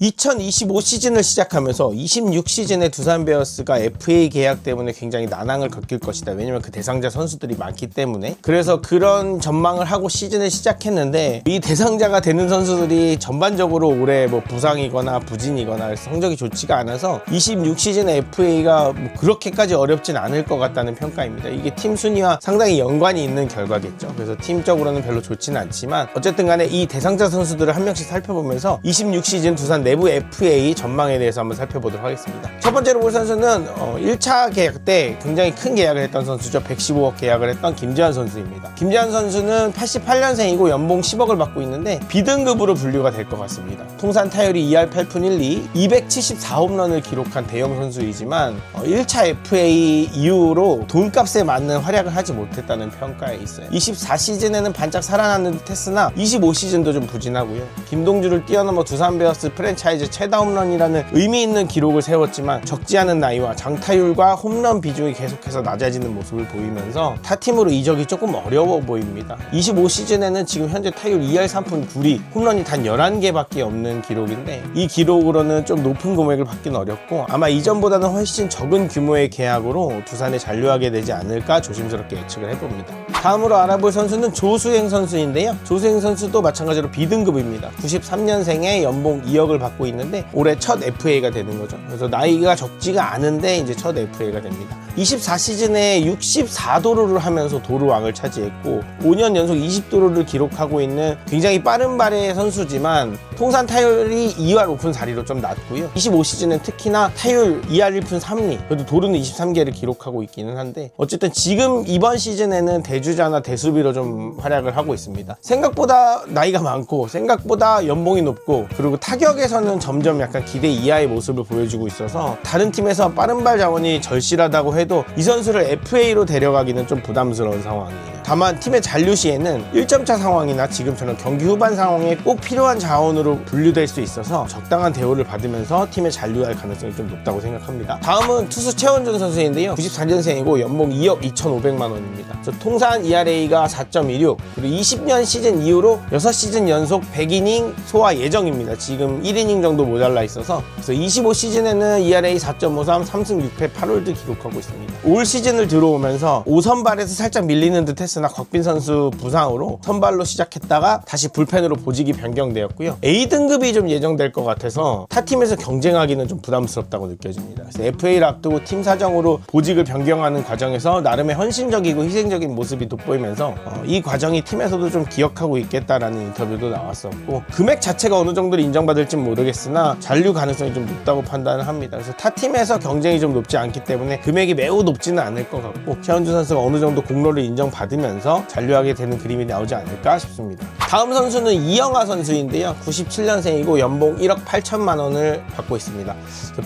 2025 시즌을 시작하면서 26 시즌에 두산 베어스가 FA 계약 때문에 굉장히 난항을 겪을 것이다. 왜냐면 그 대상자 선수들이 많기 때문에. 그래서 그런 전망을 하고 시즌을 시작했는데 이 대상자가 되는 선수들이 전반적으로 올해 뭐 부상이거나 부진이거나 성적이 좋지가 않아서 26 시즌에 FA가 뭐 그렇게까지 어렵진 않을 것 같다는 평가입니다. 이게 팀 순위와 상당히 연관이 있는 결과겠죠. 그래서 팀적으로는 별로 좋지는 않지만 어쨌든 간에 이 대상자 선수들을 한 명씩 살펴보면서 26 시즌 두산 내부 FA 전망에 대해서 한번 살펴보도록 하겠습니다. 첫 번째로 볼 선수는 1차 계약 때 굉장히 큰 계약을 했던 선수죠. 115억 계약을 했던 김재환 선수입니다. 김재환 선수는 88년생이고 연봉 10억을 받고 있는데 B등급으로 분류가 될 것 같습니다. 통산 타율이 2할 8푼 1리 274홈런을 기록한 대형 선수이지만 1차 FA 이후로 돈값에 맞는 활약을 하지 못했다는 평가에 있어요. 24시즌에는 반짝 살아나는 듯 했으나 25시즌도 좀 부진하고요. 김동주를 뛰어넘어 두산 베어스 프랜차이즈 최다 홈런이라는 의미 있는 기록을 세웠지만 적지 않은 나이와 장타율과 홈런 비중이 계속해서 낮아지는 모습을 보이면서 타 팀으로 이적이 조금 어려워 보입니다. 25시즌에는 지금 현재 타율 2할 3푼 9리 홈런이 단 11개밖에 없는 기록인데 이 기록으로는 좀 높은 금액을 받기는 어렵고 아마 이전보다는 훨씬 적은 규모의 계약으로 두산에 잔류하게 되지 않을까 조심스럽게 예측을 해봅니다. 다음으로 알아볼 선수는 조수행 선수인데요. 조수행 선수도 마찬가지로 B등급입니다. 93년생에 연봉 2억을 받고 있는데 올해 첫 FA가 되는 거죠. 그래서 나이가 적지가 않은데 이제 첫 FA가 됩니다. 24시즌에 64도루를 하면서 도루왕을 차지했고 5년 연속 20도루를 기록하고 있는 굉장히 빠른 발의 선수지만 통산 타율이 2할 5푼 4리로 좀 낮고요. 25시즌엔 특히나 타율 2할 1푼 3리 그래도 도루는 23개를 기록하고 있기는 한데 어쨌든 지금 이번 시즌에는 대주자나 대수비로 좀 활약을 하고 있습니다. 생각보다 나이가 많고 생각보다 연봉이 높고 그리고 타격에서는 점점 약간 기대 이하의 모습을 보여주고 있어서 다른 팀에서 빠른 발 자원이 절실하다고 해도 이 선수를 FA로 데려가기는 좀 부담스러운 상황이에요. 다만 팀의 잔류 시에는 1점차 상황이나 지금처럼 경기 후반 상황에 꼭 필요한 자원으로 분류될 수 있어서 적당한 대우를 받으면서 팀에 잔류할 가능성이 좀 높다고 생각합니다. 다음은 투수 최원준 선수인데요. 94년생이고 연봉 2억 2,500만 원입니다. 통산 ERA가 4.16 그리고 20년 시즌 이후로 6시즌 연속 100이닝 소화 예정입니다. 지금 1이닝 정도 모자라 있어서 그래서 25시즌에는 ERA 4.53 3승 6패 8홀드 기록하고 있습니다. 올 시즌을 들어오면서 5선발에서 살짝 밀리는 듯 했으나 곽빈 선수 부상으로 선발로 시작했다가 다시 불펜으로 보직이 변경되었고요. A등급이 좀 예정될 것 같아서 타 팀에서 경쟁하기는 좀 부담스럽다고 느껴집니다. 그래서 FA를 앞두고 팀 사정으로 보직을 변경하는 과정에서 나름의 헌신적이고 희생적인 모습이 돋보이면서 이 과정이 팀에서도 좀 기억하고 있겠다라는 인터뷰도 나왔었고 금액 자체가 어느 정도로 인정받을지 모르겠으나 잔류 가능성이 좀 높다고 판단을 합니다. 그래서 타 팀에서 경쟁이 좀 높지 않기 때문에 금액이 매우 높지는 않을 것 같고 최원준 선수가 어느 정도 공로를 인정받으면서 잔류하게 되는 그림이 나오지 않을까 싶습니다. 다음 선수는 이영하 선수인데요. 97년생이고 연봉 1억 8천만 원을 받고 있습니다.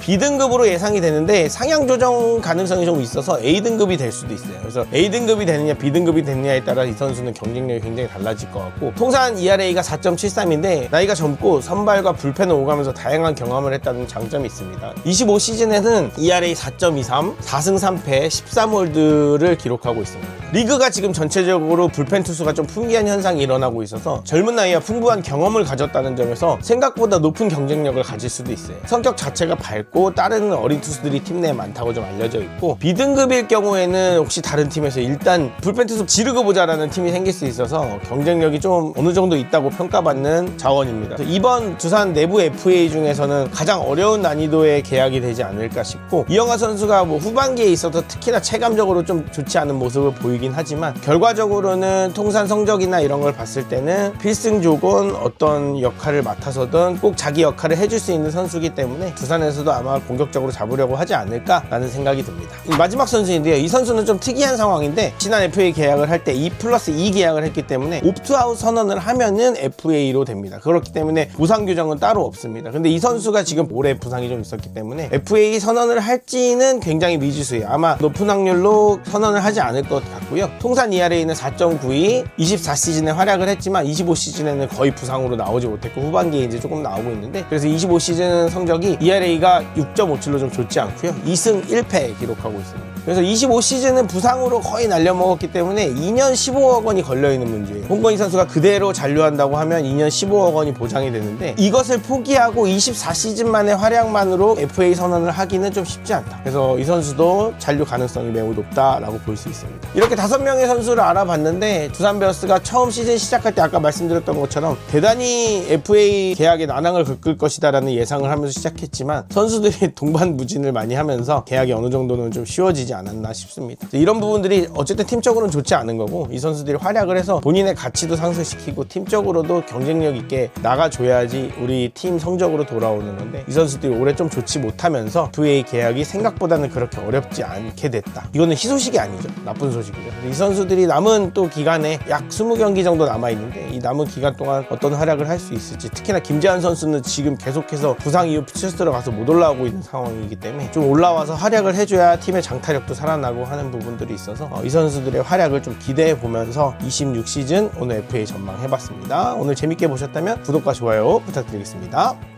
B등급으로 예상이 되는데 상향 조정 가능성이 좀 있어서 A등급이 될 수도 있어요. 그래서 A등급이 되느냐 B등급이 되느냐에 따라 이 선수는 경쟁력이 굉장히 달라질 것 같고 통산 ERA가 4.73인데 나이가 젊고 선발과 불펜을 오가면서 다양한 경험을 했다는 장점이 있습니다. 25시즌에는 ERA 4.23 4승 3패 13홀드를 기록하고 있습니다. 리그가 지금 전체적으로 불펜 투수가 좀 풍기한 현상이 일어나고 있어서 젊은 나이와 풍부한 경험을 가졌다는 점에서 생각보다 높은 경쟁력을 가질 수도 있어요. 성격 자체가 밝고 따르는 어린 투수들이 팀 내에 많다고 좀 알려져 있고 B등급일 경우에는 혹시 다른 팀에서 일단 불펜 투수 지르고 보자라는 팀이 생길 수 있어서 경쟁력이 좀 어느 정도 있다고 평가받는 자원입니다. 이번 두산 내부 FA 중에서는 가장 어려운 난이도의 계약이 되지 않을까 싶고 이영하 선수가 뭐 후반기에 있어서 특히나 체감적으로 좀 좋지 않은 모습을 보이긴 하지만 결과적으로는 통산 성적이나 이런 걸 봤을 때는 필승 조건 어떤 역할을 맡아서든 꼭 자기 역할을 해줄 수 있는 선수이기 때문에 두산에서도 아마 공격적으로 잡으려고 하지 않을까라는 생각이 듭니다. 마지막 선수인데요. 이 선수는 좀 특이한 상황인데 지난 FA 계약을 할 때 2+2 계약을 했기 때문에 옵트아웃 선언을 하면은 FA로 됩니다. 그렇기 때문에 부상 규정은 따로 없습니다. 근데 이 선수가 지금 올해 부상이 좀 있었기 때문에 FA 선언을 할지는 굉장히 미지수예요. 아마 높은 확률로 선언을 하지 않을 것 같고요. 통산 ERA는 4.92 24시즌에 활약을 했지만 25시즌에는 거의 부상으로 나오지 못했고 후반기에 이제 조금 나오고 있는데 그래서 25시즌 성적이 ERA가 6.57로 좀 좋지 않고요. 2승 1패 기록하고 있습니다. 그래서 25시즌은 부상으로 거의 날려먹었기 때문에 2년 15억 원이 걸려있는 문제예요. 홍건희 선수가 그대로 잔류한다고 하면 2년 15억 원이 보장이 되는데 이것을 포기하고 24시즌만의 활약만으로 FA 선언을 하기는 좀 쉽지 않다. 그래서 이 선수도 잔류 가능성이 매우 높다라고 볼 수 있습니다. 이렇게 5명의 선수를 알아봤는데 두산 베어스가 처음 시즌 시작할 때 아까 말씀드렸던 것처럼 대단히 FA 계약에 난항을 겪을 것이다 라는 예상을 하면서 시작했지만 선수들이 동반무진을 많이 하면서 계약이 어느 정도는 좀 쉬워지지 않았나 싶습니다. 이런 부분들이 어쨌든 팀적으로는 좋지 않은 거고 이 선수들이 활약을 해서 본인의 가치도 상승시키고 팀적으로도 경쟁력 있게 나가줘야지 우리 팀 성적으로 돌아오는 건데 이 선수들이 올해 좀 좋지 못하면서 FA 계약이 생각보다는 그렇게 어렵지 않게 됐다. 이거는 희소식이 아니죠. 나쁜 소식이죠. 이 선수들이 남은 또 기간에 약 20경기 정도 남아있는데 이 남은 기간 동안 어떤 활약을 할 수 있을지, 특히나 김재환 선수는 지금 계속해서 부상 이후 퓨처스로 가서 못 올라오고 있는 상황이기 때문에 좀 올라와서 활약을 해줘야 팀의 장타력도 살아나고 하는 부분들이 있어서 이 선수들의 활약을 좀 기대해 보면서 26시즌 오늘 FA 전망 해봤습니다. 오늘 재밌게 보셨다면 구독과 좋아요 부탁드리겠습니다.